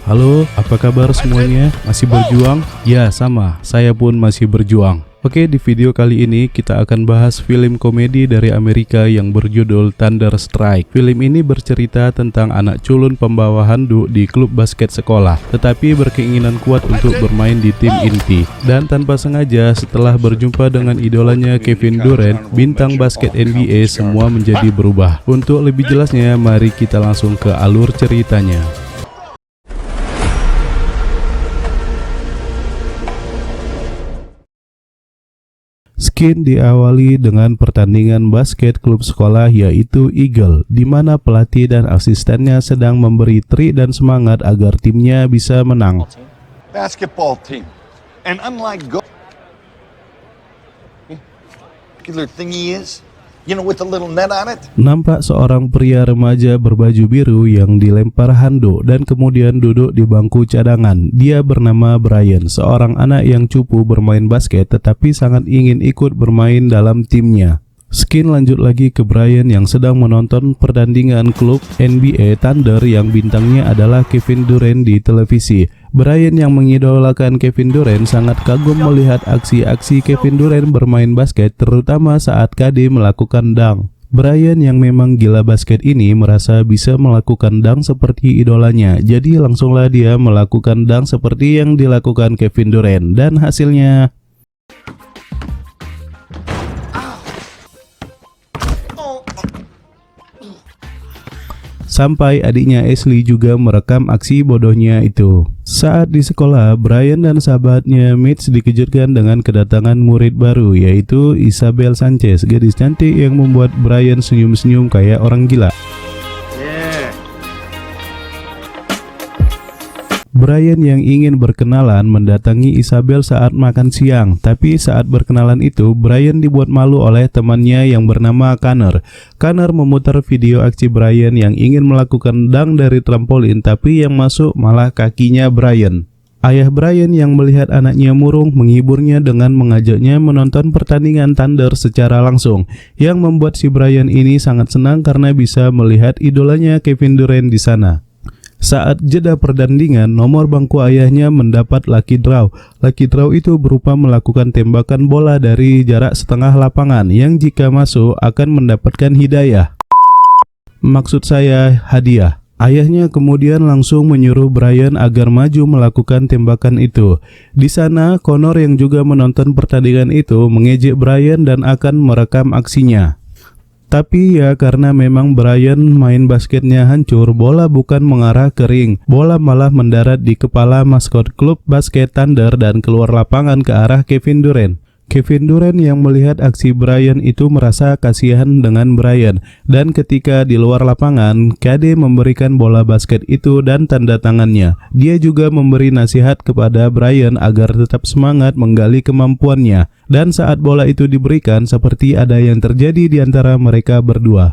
Halo, apa kabar semuanya? Masih berjuang? Ya, sama. Saya pun masih berjuang. Oke, di video kali ini kita akan bahas film komedi dari Amerika yang berjudul Thunder Strike. Film ini bercerita tentang anak culun pembawa handuk di klub basket sekolah, tetapi berkeinginan kuat untuk bermain di tim inti. Dan tanpa sengaja, setelah berjumpa dengan idolanya Kevin Durant, bintang basket NBA, semua menjadi berubah. Untuk lebih jelasnya, mari kita langsung ke alur ceritanya. Skin diawali dengan pertandingan basket klub sekolah yaitu Eagle, di mana pelatih dan asistennya sedang memberi trik dan semangat agar timnya bisa menang. Basketball team, and unlike particular thingy is, with the little net on it. Nampak seorang pria remaja berbaju biru yang dilempar handuk dan kemudian duduk di bangku cadangan. Dia bernama Brian, seorang anak yang cupu bermain basket tetapi sangat ingin ikut bermain dalam timnya. Skin lanjut lagi ke Brian yang sedang menonton pertandingan klub NBA Thunder yang bintangnya adalah Kevin Durant di televisi. Brian yang mengidolakan Kevin Durant sangat kagum melihat aksi-aksi Kevin Durant bermain basket, terutama saat KD melakukan dunk. Brian yang memang gila basket ini merasa bisa melakukan dunk seperti idolanya, jadi langsunglah dia melakukan dunk seperti yang dilakukan Kevin Durant, dan hasilnya sampai adiknya Ashley juga merekam aksi bodohnya itu. Saat di sekolah, Brian dan sahabatnya Mitch dikejutkan dengan kedatangan murid baru, yaitu Isabel Sanchez, gadis cantik yang membuat Brian senyum-senyum kayak orang gila. Brian yang ingin berkenalan mendatangi Isabel saat makan siang, tapi saat berkenalan itu Brian dibuat malu oleh temannya yang bernama Connor. Connor memutar video aksi Brian yang ingin melakukan dunk dari trampolin, tapi yang masuk malah kakinya Brian. Ayah Brian yang melihat anaknya murung menghiburnya dengan mengajaknya menonton pertandingan Thunder secara langsung, yang membuat si Brian ini sangat senang karena bisa melihat idolanya Kevin Durant di sana. Saat jeda pertandingan, nomor bangku ayahnya mendapat lucky draw. Lucky draw itu berupa melakukan tembakan bola dari jarak setengah lapangan yang jika masuk akan mendapatkan hidayah. Maksud saya hadiah. Ayahnya kemudian langsung menyuruh Brian agar maju melakukan tembakan itu. Di sana, Connor yang juga menonton pertandingan itu mengejek Brian dan akan merekam aksinya. Tapi ya karena memang Brian main basketnya hancur, bola bukan mengarah ke ring, bola malah mendarat di kepala maskot klub basket Thunder dan keluar lapangan ke arah Kevin Durant. Kevin Durant yang melihat aksi Brian itu merasa kasihan dengan Brian, dan ketika di luar lapangan, KD memberikan bola basket itu dan tanda tangannya. Dia juga memberi nasihat kepada Brian agar tetap semangat menggali kemampuannya, dan saat bola itu diberikan seperti ada yang terjadi di antara mereka berdua.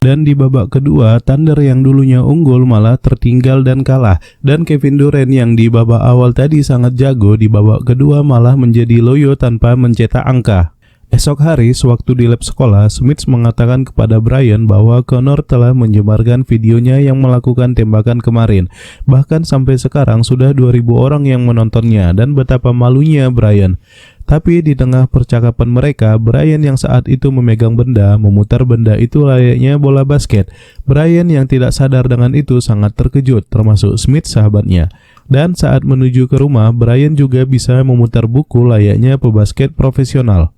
Dan di babak kedua, Thunder yang dulunya unggul malah tertinggal dan kalah. Dan Kevin Durant yang di babak awal tadi sangat jago, di babak kedua malah menjadi loyo tanpa mencetak angka. Esok hari, sewaktu di lab sekolah, Smith mengatakan kepada Brian bahwa Connor telah menyebarkan videonya yang melakukan tembakan kemarin. Bahkan sampai sekarang sudah 2000 orang yang menontonnya, dan betapa malunya Brian. Tapi di tengah percakapan mereka, Brian yang saat itu memegang benda, memutar benda itu layaknya bola basket. Brian yang tidak sadar dengan itu sangat terkejut, termasuk Smith sahabatnya. Dan saat menuju ke rumah, Brian juga bisa memutar buku layaknya pebasket profesional.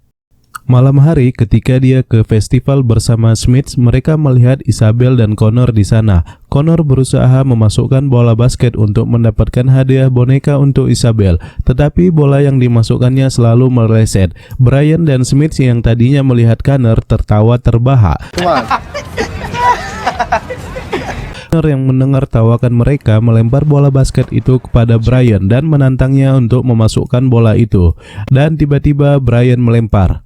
Malam hari ketika dia ke festival bersama Smith, mereka melihat Isabel dan Connor di sana. Connor berusaha memasukkan bola basket untuk mendapatkan hadiah boneka untuk Isabel, tetapi bola yang dimasukkannya selalu meleset. Brian dan Smith yang tadinya melihat Connor tertawa terbahak. Connor yang mendengar tawakan mereka melempar bola basket itu kepada Brian dan menantangnya untuk memasukkan bola itu. Dan tiba-tiba Brian melempar.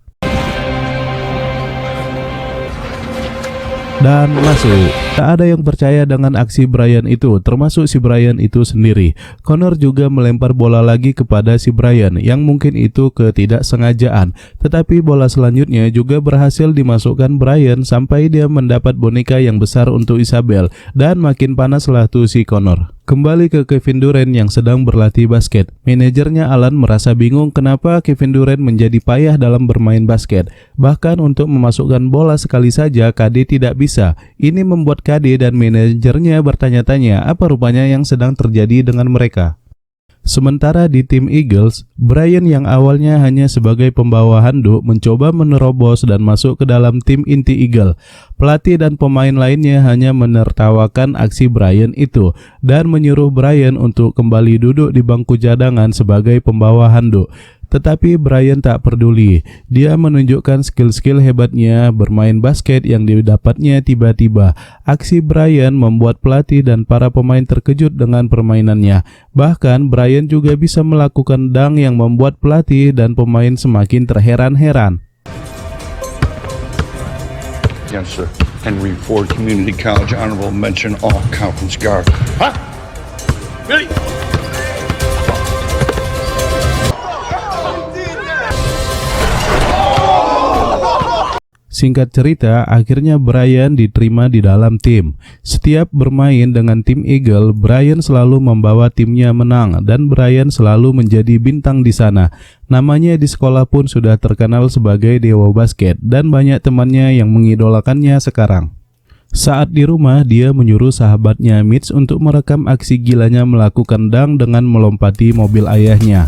dan masuk. Tak ada yang percaya dengan aksi Brian itu, termasuk si Brian itu sendiri. Connor juga melempar bola lagi kepada si Brian, yang mungkin itu ketidaksengajaan. Tetapi bola selanjutnya juga berhasil dimasukkan Brian sampai dia mendapat boneka yang besar untuk Isabel. Dan makin panaslah tuh si Connor. Kembali ke Kevin Durant yang sedang berlatih basket. Manajernya Alan merasa bingung kenapa Kevin Durant menjadi payah dalam bermain basket. Bahkan untuk memasukkan bola sekali saja KD tidak bisa. Ini membuat KD dan manajernya bertanya-tanya apa rupanya yang sedang terjadi dengan mereka. Sementara di tim Eagles, Brian yang awalnya hanya sebagai pembawa handuk mencoba menerobos dan masuk ke dalam tim inti Eagle. Pelatih dan pemain lainnya hanya menertawakan aksi Brian itu dan menyuruh Brian untuk kembali duduk di bangku cadangan sebagai pembawa handuk. Tetapi Brian tak peduli. Dia menunjukkan skill-skill hebatnya bermain basket yang didapatnya tiba-tiba. Aksi Brian membuat pelatih dan para pemain terkejut dengan permainannya. Bahkan Brian juga bisa melakukan dunk yang membuat pelatih dan pemain semakin terheran-heran. Yes, sir. Henry Ford Community College honorable mention all conference guard. Huh? Really? Singkat cerita, akhirnya Brian diterima di dalam tim. Setiap bermain dengan tim Eagle, Brian selalu membawa timnya menang dan Brian selalu menjadi bintang di sana. Namanya di sekolah pun sudah terkenal sebagai dewa basket dan banyak temannya yang mengidolakannya sekarang. Saat di rumah, dia menyuruh sahabatnya Mitch untuk merekam aksi gilanya melakukan dunk dengan melompati mobil ayahnya.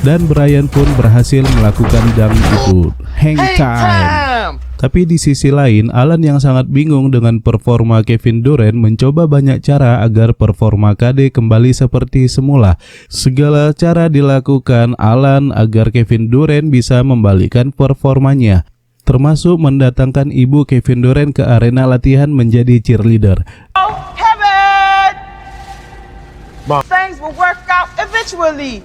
Dan Brian pun berhasil melakukan dunk itu. Hang time. Tapi di sisi lain, Alan yang sangat bingung dengan performa Kevin Durant mencoba banyak cara agar performa KD kembali seperti semula. Segala cara dilakukan Alan agar Kevin Durant bisa membalikan performanya, termasuk mendatangkan ibu Kevin Durant ke arena latihan menjadi cheerleader. Things will work out eventually.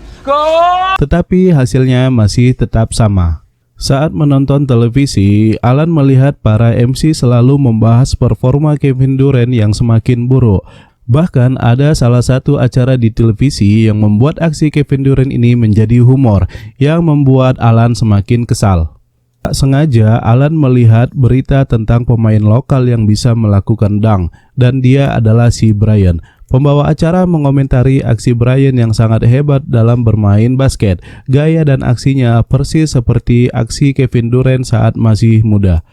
Tetapi hasilnya masih tetap sama. Saat menonton televisi, Alan melihat para MC selalu membahas performa Kevin Durant yang semakin buruk. Bahkan ada salah satu acara di televisi yang membuat aksi Kevin Durant ini menjadi humor, yang membuat Alan semakin kesal. Tak sengaja, Alan melihat berita tentang pemain lokal yang bisa melakukan dunk, dan dia adalah si Brian. Pembawa acara mengomentari aksi Brian yang sangat hebat dalam bermain basket. Gaya dan aksinya persis seperti aksi Kevin Durant saat masih muda.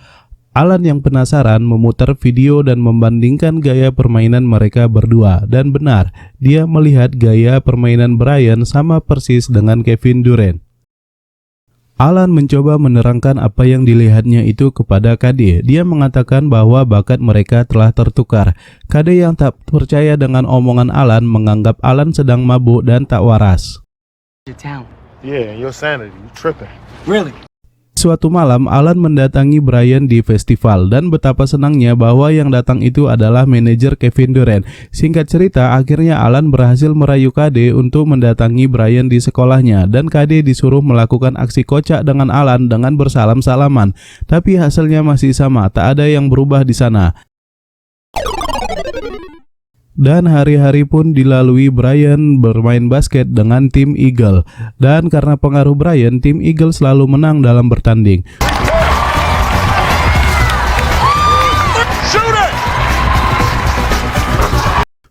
Alan yang penasaran memutar video dan membandingkan gaya permainan mereka berdua. Dan benar, dia melihat gaya permainan Brian sama persis dengan Kevin Durant. Alan mencoba menerangkan apa yang dilihatnya itu kepada KD. Dia mengatakan bahwa bakat mereka telah tertukar. KD yang tak percaya dengan omongan Alan menganggap Alan sedang mabuk dan tak waras. Yeah, your sanity, you tripping. Really? Suatu malam, Alan mendatangi Brian di festival dan betapa senangnya bahwa yang datang itu adalah manajer Kevin Durant. Singkat cerita, akhirnya Alan berhasil merayu KD untuk mendatangi Brian di sekolahnya dan KD disuruh melakukan aksi kocak dengan Alan dengan bersalam-salaman. Tapi hasilnya masih sama, tak ada yang berubah di sana. Dan hari-hari pun dilalui Brian bermain basket dengan tim Eagle. Dan karena pengaruh Brian, tim Eagle selalu menang dalam bertanding.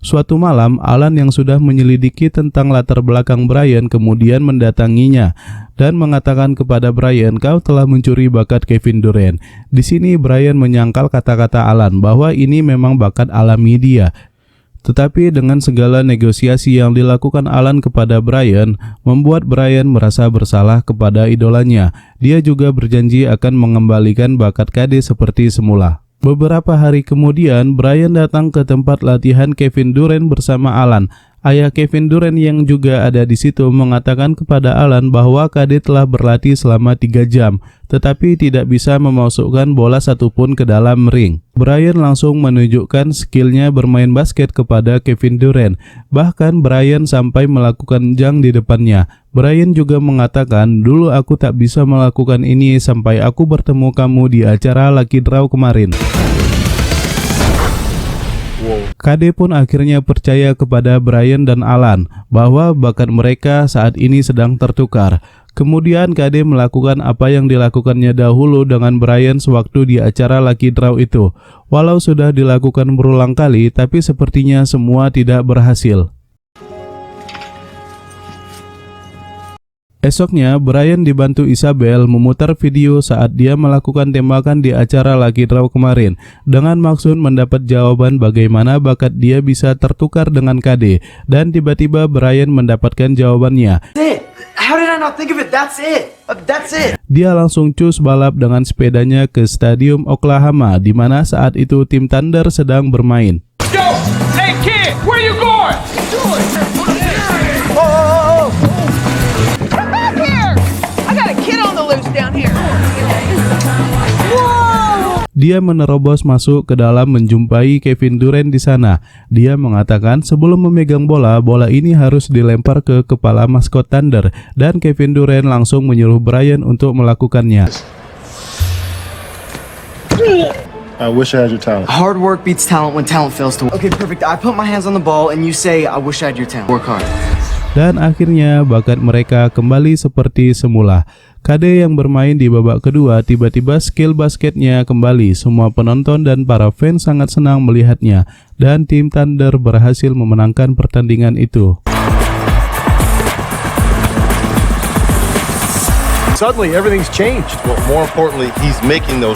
Suatu malam, Alan yang sudah menyelidiki tentang latar belakang Brian kemudian mendatanginya dan mengatakan kepada Brian, "Kau telah mencuri bakat Kevin Durant." Di sini Brian menyangkal kata-kata Alan bahwa ini memang bakat alami dia. Tetapi dengan segala negosiasi yang dilakukan Alan kepada Brian, membuat Brian merasa bersalah kepada idolanya. Dia juga berjanji akan mengembalikan bakat KD seperti semula. Beberapa hari kemudian, Brian datang ke tempat latihan Kevin Durant bersama Alan. Ayah Kevin Durant yang juga ada di situ mengatakan kepada Alan bahwa KD telah berlatih selama 3 jam, tetapi tidak bisa memasukkan bola satupun ke dalam ring. Brian langsung menunjukkan skillnya bermain basket kepada Kevin Durant. Bahkan Brian sampai melakukan jang di depannya. Brian juga mengatakan, dulu aku tak bisa melakukan ini sampai aku bertemu kamu di acara Lucky Draw kemarin. KD pun akhirnya percaya kepada Brian dan Alan bahwa bakat mereka saat ini sedang tertukar. Kemudian KD melakukan apa yang dilakukannya dahulu dengan Brian sewaktu di acara Lucky Draw itu. Walau sudah dilakukan berulang kali, tapi sepertinya semua tidak berhasil. Esoknya, Brian dibantu Isabel memutar video saat dia melakukan tembakan di acara Lucky Draw kemarin dengan maksud mendapat jawaban bagaimana bakat dia bisa tertukar dengan KD, dan tiba-tiba Brian mendapatkan jawabannya. How did I not think of it? That's it. That's it. Dia langsung cus balap dengan sepedanya ke Stadium Oklahoma, di mana saat itu tim Thunder sedang bermain. Yo, hey kid, where you going? Come back here! I got a kid on the loose down here. Dia menerobos masuk ke dalam menjumpai Kevin Durant di sana. Dia mengatakan sebelum memegang bola, bola ini harus dilempar ke kepala maskot Thunder, dan Kevin Durant langsung menyuruh Brian untuk melakukannya. I wish I had your talent. Hard work beats talent when talent fails to. Okay, perfect. I put my hands on the ball and you say, I wish I had your talent. Work hard. Dan akhirnya bakat mereka kembali seperti semula. KD yang bermain di babak kedua tiba-tiba skill basketnya kembali. Semua penonton dan para fans sangat senang melihatnya, dan tim Thunder berhasil memenangkan pertandingan itu. Suddenly everything's changed. Well, more importantly, he's making those.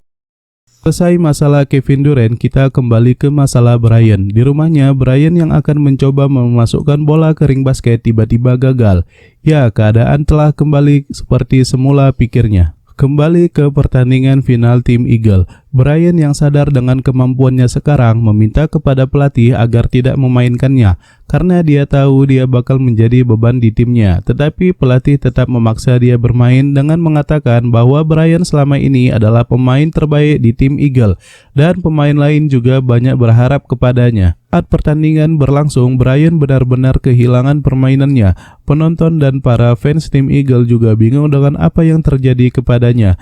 Selesai masalah Kevin Durant, kita kembali ke masalah Brian. Di rumahnya, Brian yang akan mencoba memasukkan bola ke ring basket tiba-tiba gagal. Ya, keadaan telah kembali seperti semula, pikirnya. Kembali ke pertandingan final tim Eagle. Brian yang sadar dengan kemampuannya sekarang meminta kepada pelatih agar tidak memainkannya karena dia tahu dia bakal menjadi beban di timnya. Tetapi pelatih tetap memaksa dia bermain dengan mengatakan bahwa Brian selama ini adalah pemain terbaik di tim Eagle dan pemain lain juga banyak berharap kepadanya. Saat pertandingan berlangsung, Brian benar-benar kehilangan permainannya. Penonton dan para fans tim Eagle juga bingung dengan apa yang terjadi kepadanya.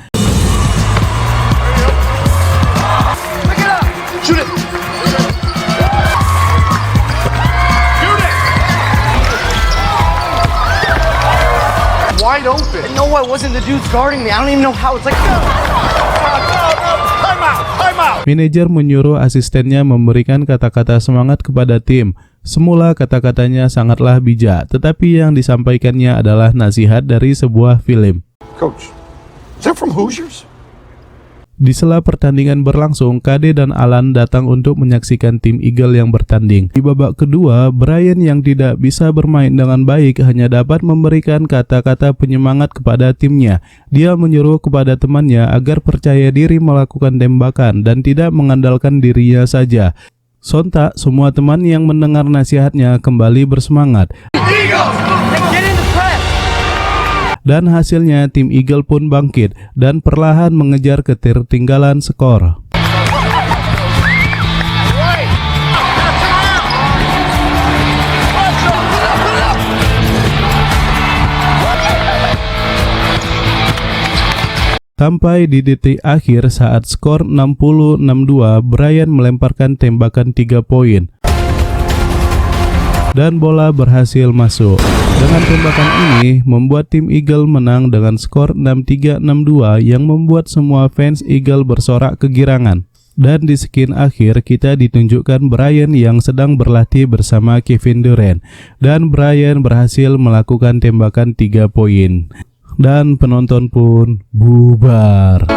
Wide open. No, I wasn't. The dude's guarding me. I don't even know how. It's like. Time out. Manajer menyuruh asistennya memberikan kata-kata semangat kepada tim. Semula kata-katanya sangatlah bijak, tetapi yang disampaikannya adalah nasihat dari sebuah film. Coach, is that from Hoosiers? Di sela pertandingan berlangsung, KD dan Alan datang untuk menyaksikan tim Eagle yang bertanding. Di babak kedua, Brian yang tidak bisa bermain dengan baik hanya dapat memberikan kata-kata penyemangat kepada timnya. Dia menyuruh kepada temannya agar percaya diri melakukan tembakan dan tidak mengandalkan dirinya saja. Sontak, semua teman yang mendengar nasihatnya kembali bersemangat. Dan hasilnya tim Eagle pun bangkit dan perlahan mengejar ketertinggalan skor. Sampai di detik akhir saat skor 60-62, Brian melemparkan tembakan 3 poin. Dan bola berhasil masuk. Dengan tembakan ini membuat tim Eagle menang dengan skor 63-62 yang membuat semua fans Eagle bersorak kegirangan. Dan di skin akhir kita ditunjukkan Brian yang sedang berlatih bersama Kevin Durant. Dan Brian berhasil melakukan tembakan 3 poin. Dan penonton pun bubar.